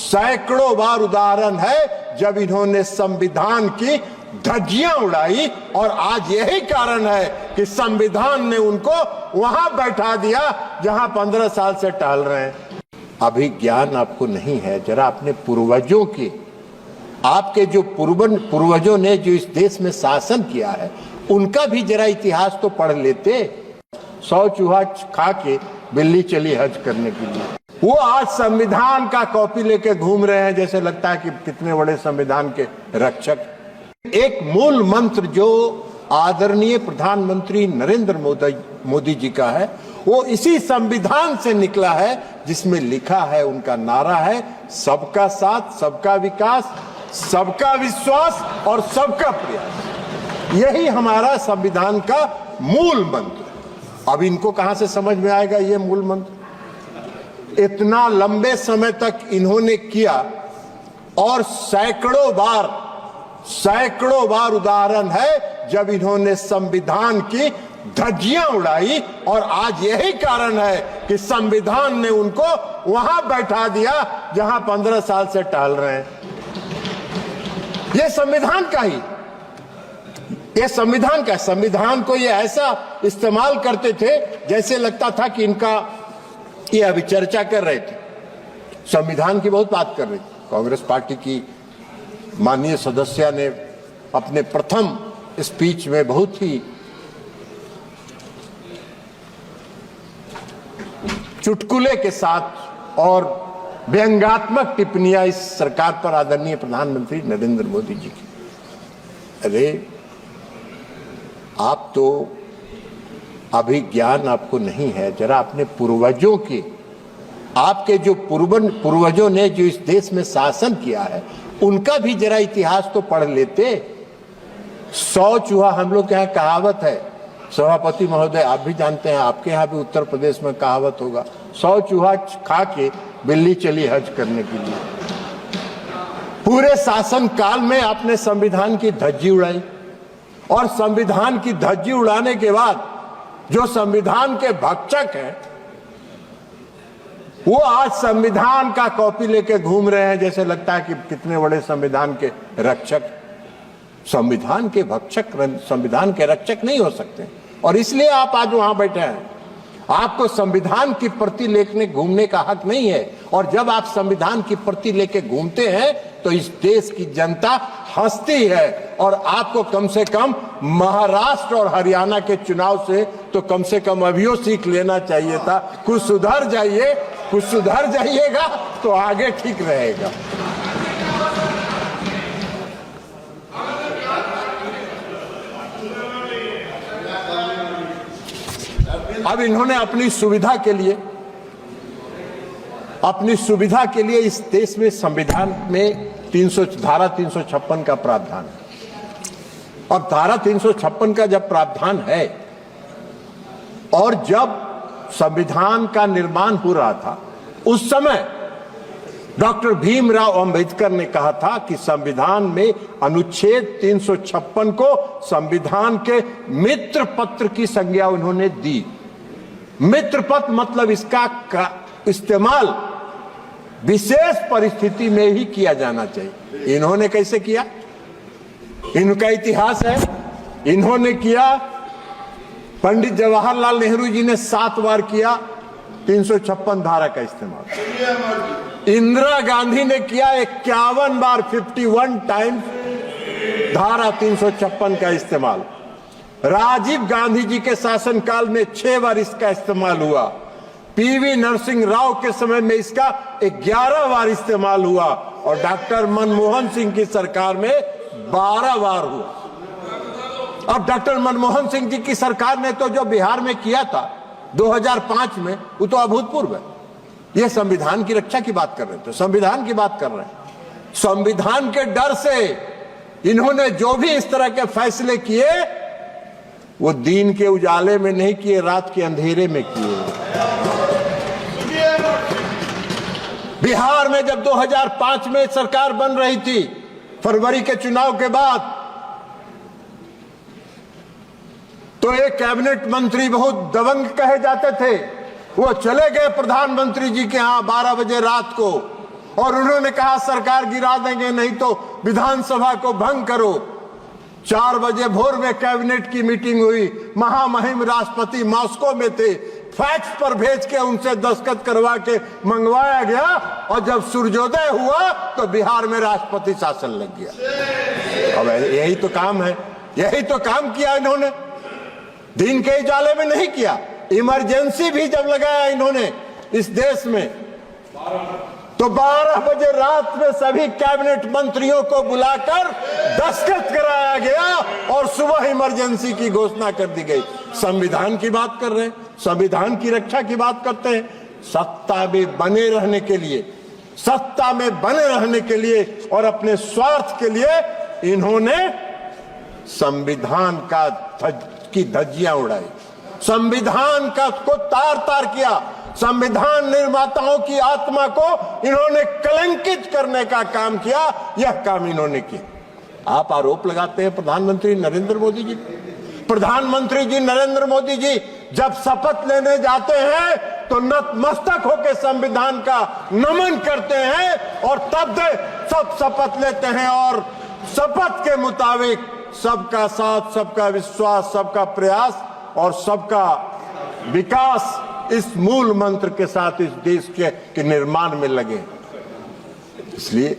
सैकड़ों बार उदाहरण है जब इन्होंने संविधान की धज्जियां उड़ाई, और आज यही कारण है कि संविधान ने उनको वहां बैठा दिया जहां 15 साल से टहल रहे हैं। अभी ज्ञान आपको नहीं है, जरा अपने पूर्वजों के, आपके जो पूर्वजों ने जो इस देश में शासन किया है उनका भी जरा इतिहास तो पढ़ लेते। 100 चूहा खा के बिल्ली चली हज करने के लिए, वो आज संविधान का कॉपी लेके घूम रहे हैं, जैसे लगता है कि कितने बड़े संविधान के रक्षक। एक मूल मंत्र जो आदरणीय प्रधानमंत्री नरेंद्र मोदी जी का है, वो इसी संविधान से निकला है, जिसमें लिखा है, उनका नारा है, सबका साथ, सबका विकास, सबका विश्वास और सबका प्रयास। यही हमारा संविधान का मूल मंत्र। अब इनको कहां से समझ में आएगा ये मूल मंत्र? इतना लंबे समय तक इन्होंने किया, और सैकड़ों बार उदाहरण है जब इन्होंने संविधान की धज्जियां उड़ाई, और आज यही कारण है कि संविधान ने उनको वहां बैठा दिया जहां 15 साल से टहल रहे हैं। ये संविधान का ही, ये संविधान का, संविधान को ये ऐसा इस्तेमाल करते थे जैसे लगता था कि इनका, ये अभी चर्चा कर रहे थे, संविधान की बहुत बात कर रही थी। कांग्रेस पार्टी की माननीय सदस्य ने अपने प्रथम स्पीच में बहुत ही चुटकुले के साथ और व्यंग्यात्मक टिप्पणियां इस सरकार पर आदरणीय प्रधानमंत्री नरेंद्र मोदी जी की। अरे आप तो, अभी ज्ञान आपको नहीं है, जरा अपने पूर्वजों के, आपके जो पूर्वजों ने जो इस देश में शासन किया है उनका भी जरा इतिहास तो पढ़ लेते। 100 चूहा, हम लोग के यहाँ कहावत है, सभापति महोदय आप भी जानते हैं, आपके यहाँ भी उत्तर प्रदेश में कहावत होगा, 100 चूहा खा के बिल्ली चली हज करने के लिए। पूरे शासन काल में आपने संविधान की धज्जी उड़ाई, और संविधान की धज्जी उड़ाने के बाद जो संविधान के भक्षक हैं वो आज संविधान का कॉपी लेके घूम रहे हैं, जैसे लगता है कि कितने बड़े संविधान के रक्षक। संविधान के भक्षक संविधान के रक्षक नहीं हो सकते, और इसलिए आप आज वहां बैठे हैं। आपको संविधान की प्रति लेके घूमने का हक नहीं है, और जब आप संविधान की प्रति लेके घूमते हैं तो इस देश की जनता हंसती है, और आपको कम से कम महाराष्ट्र और हरियाणा के चुनाव से तो कम से कम अभियो सीख लेना चाहिए था। कुछ सुधर जाइए, कुछ सुधर जाइएगा तो आगे ठीक रहेगा। अब इन्होंने अपनी सुविधा के लिए इस देश में संविधान में धारा 356 का प्रावधान है। अब धारा 356 का जब प्रावधान है, और जब संविधान का निर्माण हो रहा था, उस समय डॉक्टर भीमराव अंबेडकर ने कहा था कि संविधान में अनुच्छेद 356 को संविधान के मित्र पत्र की संज्ञा उन्होंने दी। मित्र पत्र मतलब इसका इस्तेमाल विशेष परिस्थिति में ही किया जाना चाहिए। इन्होंने कैसे किया? इनका इतिहास है, इन्होंने किया, पंडित जवाहरलाल नेहरू जी ने 7 बार किया 356 धारा का इस्तेमाल। इंदिरा गांधी ने किया 51 बार, 51 टाइम्स धारा 356 का इस्तेमाल। राजीव गांधी जी के शासनकाल में 6 बार इसका इस्तेमाल हुआ। पीवी नरसिंह राव के समय में इसका 11 बार इस्तेमाल हुआ, और डॉक्टर मनमोहन सिंह की सरकार में 12 बार हुआ। अब डॉक्टर मनमोहन सिंह जी की सरकार ने तो जो बिहार में किया था 2005 में, वो तो अभूतपूर्व है। ये संविधान की रक्षा की बात कर रहे थे, संविधान की बात कर रहे हैं। संविधान के डर से इन्होंने जो भी इस तरह के फैसले किए, वो दिन के उजाले में नहीं किए, रात के अंधेरे में किए। बिहार में जब 2005 में सरकार बन रही थी, फरवरी के चुनाव के बाद, तो एक कैबिनेट मंत्री बहुत दबंग कहे जाते थे, वो चले गए प्रधानमंत्री जी के यहां 12 बजे रात को, और उन्होंने कहा सरकार गिरा देंगे, नहीं तो विधानसभा को भंग करो। 4 बजे भोर में कैबिनेट की मीटिंग हुई, महामहिम राष्ट्रपति मॉस्को में थे, फैक्स पर भेज के उनसे दस्तखत करवा के मंगवाया गया, और जब सूर्योदय हुआ तो बिहार में राष्ट्रपति शासन लग गया। अब यही तो काम है, यही तो काम किया इन्होंने, दिन के उजाले में नहीं किया। इमरजेंसी भी जब लगाया इन्होंने इस देश में, तो 12 बजे रात में सभी कैबिनेट मंत्रियों को बुलाकर दस्तखत कराया गया और सुबह इमरजेंसी की घोषणा कर दी गई। संविधान की बात कर रहे हैं, संविधान की रक्षा की बात करते हैं। सत्ता में बने रहने के लिए, सत्ता में बने रहने के लिए और अपने स्वार्थ के लिए इन्होंने संविधान की धज्जियां उड़ाई, संविधान का को तार तार किया, संविधान निर्माताओं की आत्मा को इन्होंने कलंकित करने का काम किया। यह काम इन्होंने किया। आप आरोप लगाते हैं प्रधानमंत्री नरेंद्र मोदी जी। प्रधानमंत्री जी नरेंद्र मोदी जी जब शपथ लेने जाते हैं तो नतमस्तक होकर संविधान का नमन करते हैं और तब सब शपथ लेते हैं और शपथ के मुताबिक सबका साथ, सबका विश्वास, सबका प्रयास और सबका विकास, इस मूल मंत्र के साथ इस देश के निर्माण में लगे। इसलिए